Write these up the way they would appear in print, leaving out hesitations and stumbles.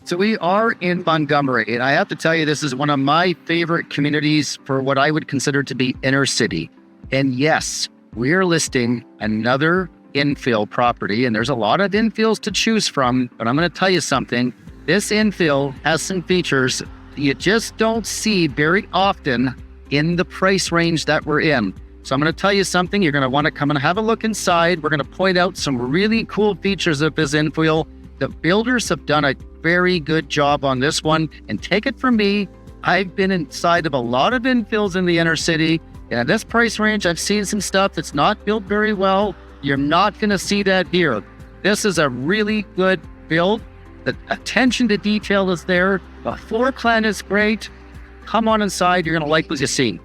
So we are in Montgomery, and I have to tell you, this is one of my favorite communities for what I would consider to be inner city. And yes, we are listing another infill property, and there's a lot of infills to choose from, but I'm going to tell you something. This infill has some features you just don't see very often in the price range that we're in. So I'm going to tell you something. You're going to want to come and have a look inside. We're going to point out some really cool features of this infill. The builders have done a very good job on this one, and take it from me, I've been inside of a lot of infills in the inner city, and at this price range, I've seen some stuff that's not built very well. You're not going to see that here. This is a really good build. The attention to detail is there. The floor plan is great. Come on inside. You're going to like what you see.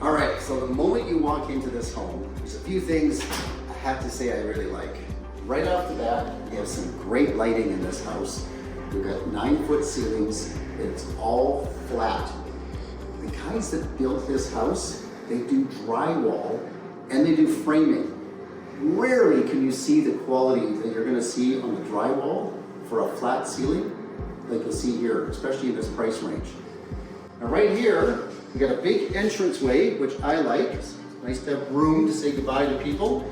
All right, so the moment you walk into this home, there's a few things I have to say I really like. Right off the bat, we have some great lighting in this house. We've got 9-foot ceilings. It's all flat. The guys that built this house, they do drywall and they do framing. Rarely can you see the quality that you're gonna see on the drywall for a flat ceiling like you'll see here, especially in this price range. Now right here, we got a big entranceway, which I like. It's nice to have room to say goodbye to people.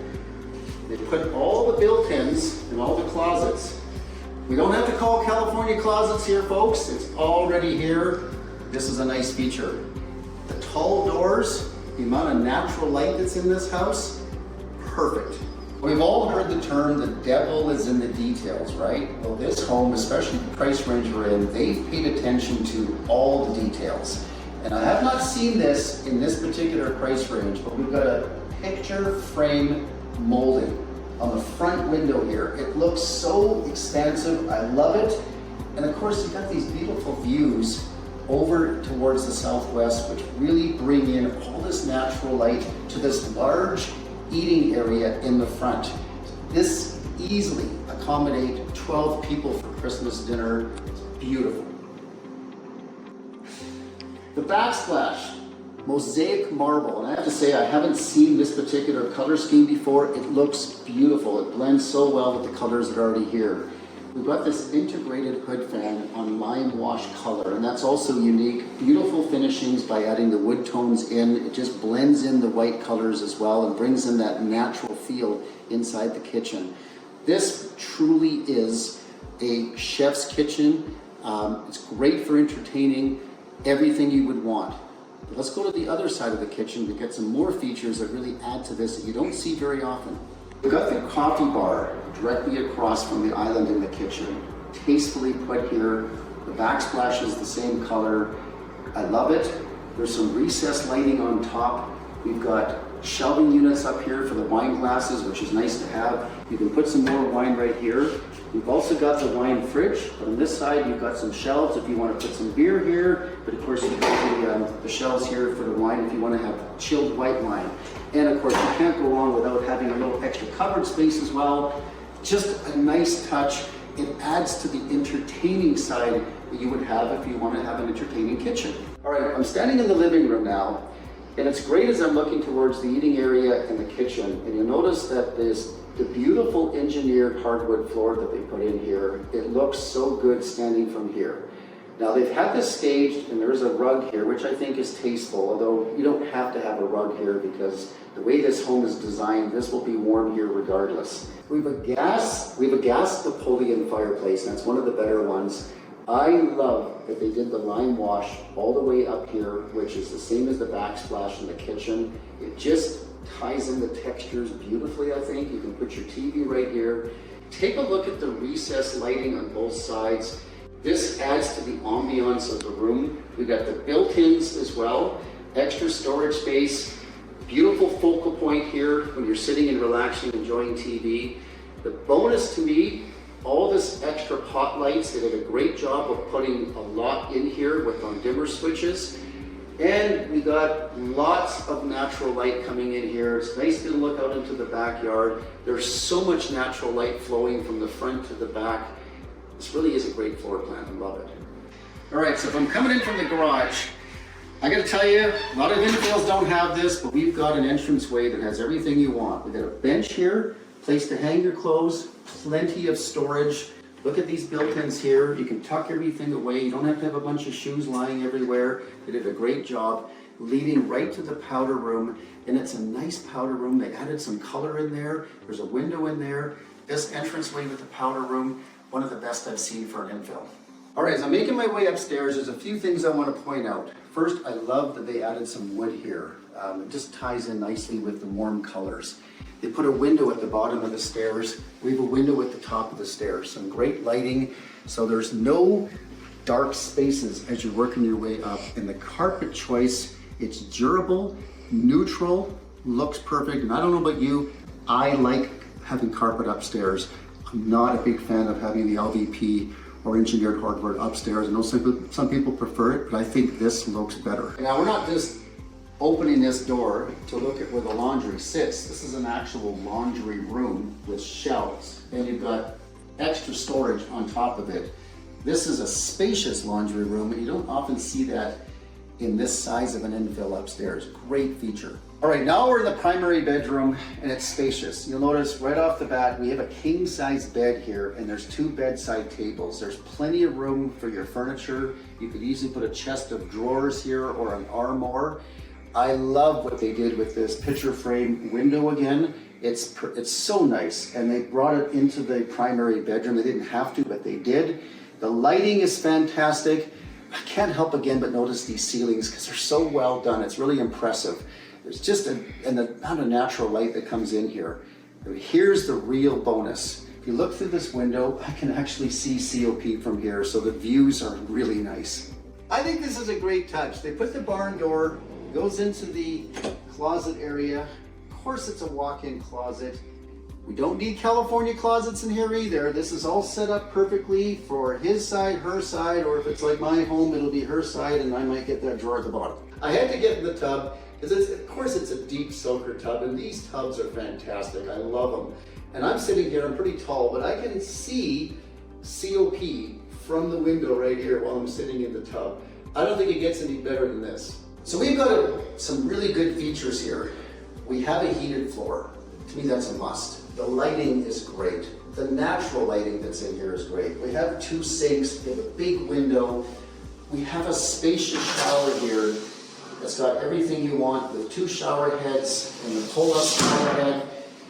They put all the built-ins in all the closets. We don't have to call California closets here, folks. It's already here. This is a nice feature. The tall doors, the amount of natural light that's in this house, perfect. We've all heard the term, the devil is in the details, right? Well, this home, especially the price range we're in, they've paid attention to all the details. And I have not seen this in this particular price range, but we've got a picture frame molding on the front window here. It looks so expansive. I love it. And of course, you've got these beautiful views over towards the southwest, which really bring in all this natural light to this large eating area in the front. This easily accommodate 12 people for Christmas dinner. It's beautiful. The backsplash, mosaic marble, and I have to say I haven't seen this particular color scheme before. It looks beautiful. It blends so well with the colors that are already here. We've got this integrated hood fan on lime wash color, and that's also unique. Beautiful finishings by adding the wood tones in. It just blends in the white colors as well and brings in that natural feel inside the kitchen. This truly is a chef's kitchen. It's great for entertaining, everything you would want. But let's go to the other side of the kitchen to get some more features that really add to this that you don't see very often. We've got the coffee bar directly across from the island in the kitchen. Tastefully put here. The backsplash is the same color. I love it. There's some recessed lighting on top. We've got shelving units up here for the wine glasses, which is nice to have. You can put some more wine right here. We've also got the wine fridge, but on this side you've got some shelves if you want to put some beer here, but of course you've got the shelves here for the wine if you want to have chilled white wine. And of course you can't go wrong without having a little extra cupboard space as well. Just a nice touch. It adds to the entertaining side that you would have if you want to have an entertaining kitchen. All right, I'm standing in the living room now, and it's great as I'm looking towards the eating area and the kitchen, and you'll notice that the beautiful engineered hardwood floor that they put in here, it looks so good standing from here. Now they've had this staged, and there is a rug here, which I think is tasteful, although you don't have to have a rug here because the way this home is designed, this will be warm here regardless. We have a gas Napoleon fireplace, and that's one of the better ones. I love that they did the lime wash all the way up here, which is the same as the backsplash in the kitchen. It just ties in the textures beautifully, I think. You can put your TV right here. Take a look at the recessed lighting on both sides. This adds to the ambiance of the room. We've got the built-ins as well, extra storage space, beautiful focal point here when you're sitting and relaxing, enjoying TV. The bonus to me, all this extra pot lights, they did a great job of putting a lot in here with on dimmer switches. And we got lots of natural light coming in here. It's nice to look out into the backyard. There's so much natural light flowing from the front to the back. This really is a great floor plan. I love it. All right, so if I'm coming in from the garage, I gotta tell you, a lot of infills don't have this, but we've got an entranceway that has everything you want. We've got a bench here, place to hang your clothes, plenty of storage, Look at these built-ins here. You can tuck everything away. You don't have to have a bunch of shoes lying everywhere. They did a great job leading right to the powder room. And it's a nice powder room. They added some color in there. There's a window in there. This entranceway with the powder room, one of the best I've seen for an infill. All right, as I'm making my way upstairs, there's a few things I want to point out. First, I love that they added some wood here. It just ties in nicely with the warm colors. They put a window at the bottom of the stairs. We have a window at the top of the stairs. Some great lighting, so there's no dark spaces as you're working your way up. And the carpet choice, it's durable, neutral, looks perfect. And I don't know about you, I like having carpet upstairs. I'm not a big fan of having the LVP or engineered hardwood upstairs. I know some people prefer it, but I think this looks better. Now we're not just opening this door to look at where the laundry sits. This is an actual laundry room with shelves, and you've got extra storage on top of it. This is a spacious laundry room, and you don't often see that in this size of an infill upstairs. Great feature. All right, now we're in the primary bedroom, and it's spacious. You'll notice right off the bat, we have a king size bed here, and there's 2 bedside tables. There's plenty of room for your furniture. You could easily put a chest of drawers here or an armoire. I love what they did with this picture frame window again. It's so nice, and they brought it into the primary bedroom. They didn't have to, but they did. The lighting is fantastic. I can't help again but notice these ceilings because they're so well done. It's really impressive. There's just an amount of natural light that comes in here. Here's the real bonus. If you look through this window, I can actually see COP from here, so the views are really nice. I think this is a great touch. They put the barn door, goes into the closet area. Of course, it's a walk-in closet. We don't need California closets in here either. This is all set up perfectly for his side, her side, or if it's like my home, it'll be her side, and I might get that drawer at the bottom. I had to get in the tub because of course it's a deep soaker tub, and these tubs are fantastic. I love them. And I'm sitting here, I'm pretty tall, but I can see COP from the window right here while I'm sitting in the tub. I don't think it gets any better than this. So we've got some really good features here. We have a heated floor. To me, that's a must. The lighting is great. The natural lighting that's in here is great. We have 2 sinks, we have a big window. We have a spacious shower here that's got everything you want with 2 shower heads and the pull-up shower head.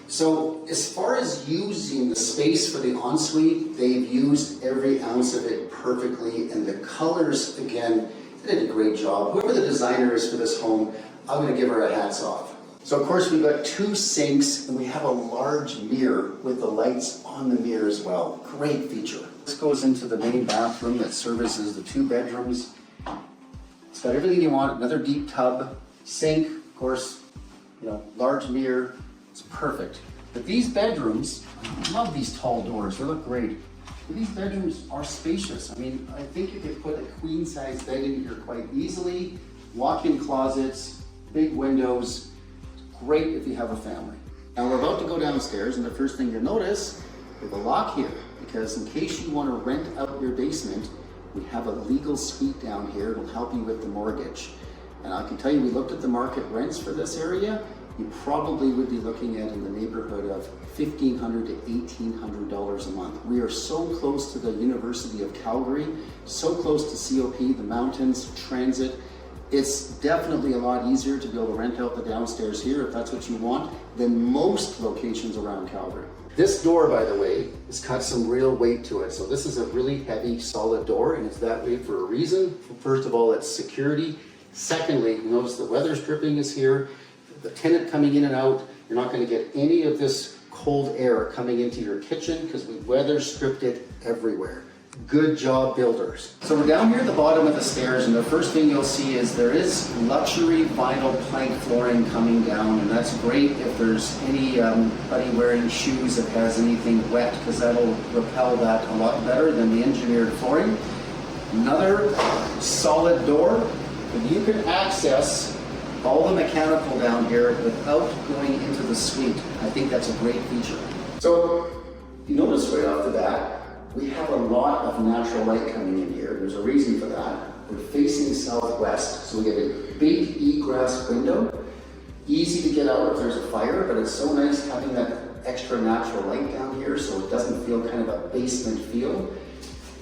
So as far as using the space for the ensuite, they've used every ounce of it perfectly, and the colors, again, they did a great job. Whoever the designer is for this home, I'm gonna give her a hats off. So of course we've got 2 sinks, and we have a large mirror with the lights on the mirror as well. Great feature. This goes into the main bathroom that services the 2 bedrooms. It's got everything you want, another deep tub, sink, of course, large mirror. It's perfect. But these bedrooms, I love these tall doors, they look great. But these bedrooms are spacious. I mean, I think you could put a queen size bed in here quite easily. Walk-in closets, big windows. Great if you have a family. Now we're about to go downstairs, and the first thing you'll notice, we have a lock here, because in case you want to rent out your basement, we have a legal suite down here. It'll help you with the mortgage. And I can tell you, we looked at the market rents for this area. You probably would be looking at in the neighborhood of $1,500 to $1,800 a month. We are so close to the University of Calgary, so close to COP, the mountains, transit. It's definitely a lot easier to be able to rent out the downstairs here, if that's what you want, than most locations around Calgary. This door, by the way, has got some real weight to it. So this is a really heavy, solid door, and it's that way for a reason. First of all, it's security. Secondly, you notice the weather stripping is here. The tenant coming in and out, you're not going to get any of this cold air coming into your kitchen because we weather stripped it everywhere. Good job, builders. So we're down here at the bottom of the stairs, and the first thing you'll see is there is luxury vinyl plank flooring coming down, and that's great if there's anybody wearing shoes that has anything wet, because that'll repel that a lot better than the engineered flooring. Another solid door, and you can access all the mechanical down here without going into the suite. I think that's a great feature. So you notice right off the bat, we have a lot of natural light coming in here. There's a reason for that. We're facing southwest, so we get a big egress window. Easy to get out if there's a fire, but it's so nice having that extra natural light down here so it doesn't feel kind of a basement feel.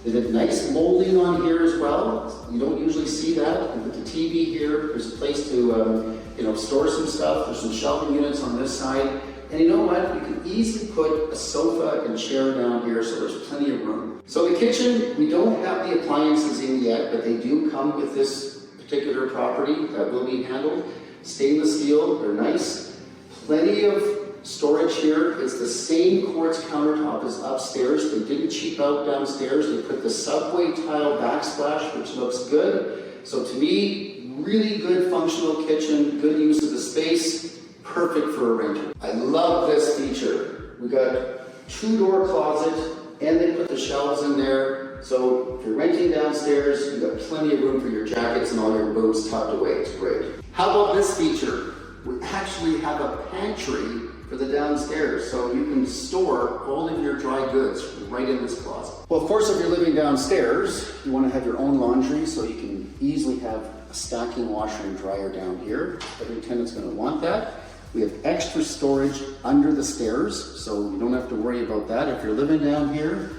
They did nice molding on here as well. You don't usually see that. And with the TV here, there's a place to store some stuff. There's some shelving units on this side. And you know what? You can easily put a sofa and chair down here, so there's plenty of room. So the kitchen, we don't have the appliances in yet, but they do come with this particular property that will be handled. Stainless steel, they're nice. Plenty of storage here. It's the same quartz countertop as upstairs. They didn't cheap out downstairs. They put the subway tile backsplash, which looks good. So to me, really good functional kitchen, good use of the space, perfect for a renter. I love this feature. We got 2-door closet, and they put the shelves in there. So if you're renting downstairs, you've got plenty of room for your jackets and all your boots tucked away. It's great. How about this feature? We actually have a pantry for the downstairs, so you can store all of your dry goods right in this closet. Well, of course, if you're living downstairs, you want to have your own laundry, so you can easily have a stacking washer and dryer down here. Every tenant's going to want that. We have extra storage under the stairs, so you don't have to worry about that if you're living down here.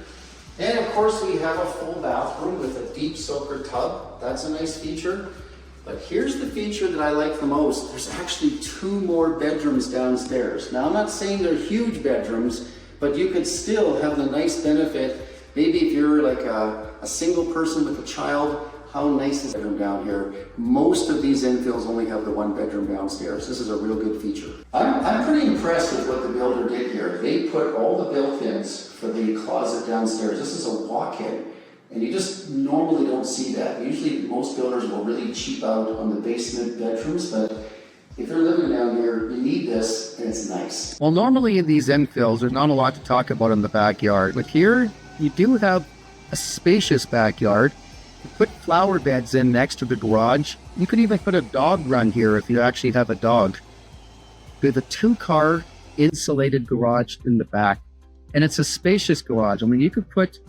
And of course, we have a full bathroom with a deep soaker tub. That's a nice feature. But here's the feature that I like the most. There's actually 2 more bedrooms downstairs. Now, I'm not saying they're huge bedrooms, but you could still have the nice benefit. Maybe if you're like a single person with a child, how nice is the bedroom down here? Most of these infills only have the 1 bedroom downstairs. This is a real good feature. I'm pretty impressed with what the builder did here. They put all the built-ins for the closet downstairs. This is a walk-in. And you just normally don't see that. Usually most builders will really cheap out on the basement bedrooms, but if you're living down here, you need this, and it's nice. Well, normally in these infills, there's not a lot to talk about in the backyard, but here you do have a spacious backyard. You put flower beds in next to the garage. You could even put a dog run here if you actually have a dog. There's a 2-car insulated garage in the back, and it's a spacious garage. I mean, you could put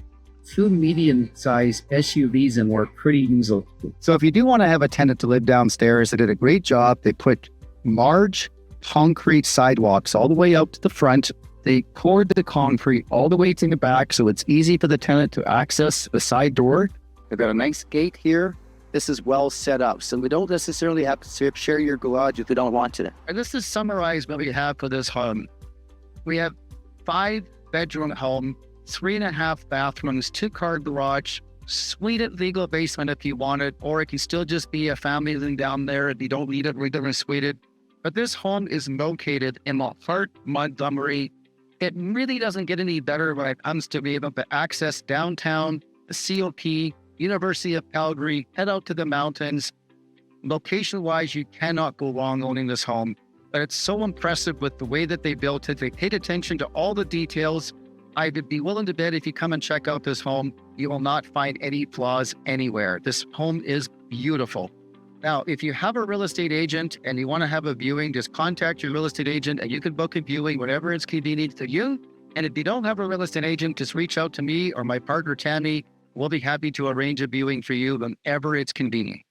2 medium-sized SUVs in work pretty easily. So if you do want to have a tenant to live downstairs, they did a great job. They put large concrete sidewalks all the way out to the front. They poured the concrete all the way to the back, so it's easy for the tenant to access the side door. They've got a nice gate here. This is well set up, so we don't necessarily have to share your garage if you don't want to. And this is summarized what we have for this home. We have 5-bedroom home, 3.5 bathrooms, 2-car garage, suited legal basement if you want it, or it can still just be a family living down there if you don't need it regular suited. But this home is located in the heart of Montgomery. It really doesn't get any better when it comes to being able to access downtown, the COP, University of Calgary, head out to the mountains. Location-wise, you cannot go wrong owning this home. But it's so impressive with the way that they built it. They paid attention to all the details. I would be willing to bet if you come and check out this home, you will not find any flaws anywhere. This home is beautiful. Now, if you have a real estate agent and you want to have a viewing, just contact your real estate agent and you can book a viewing whenever it's convenient to you. And if you don't have a real estate agent, just reach out to me or my partner, Tammy. We'll be happy to arrange a viewing for you whenever it's convenient.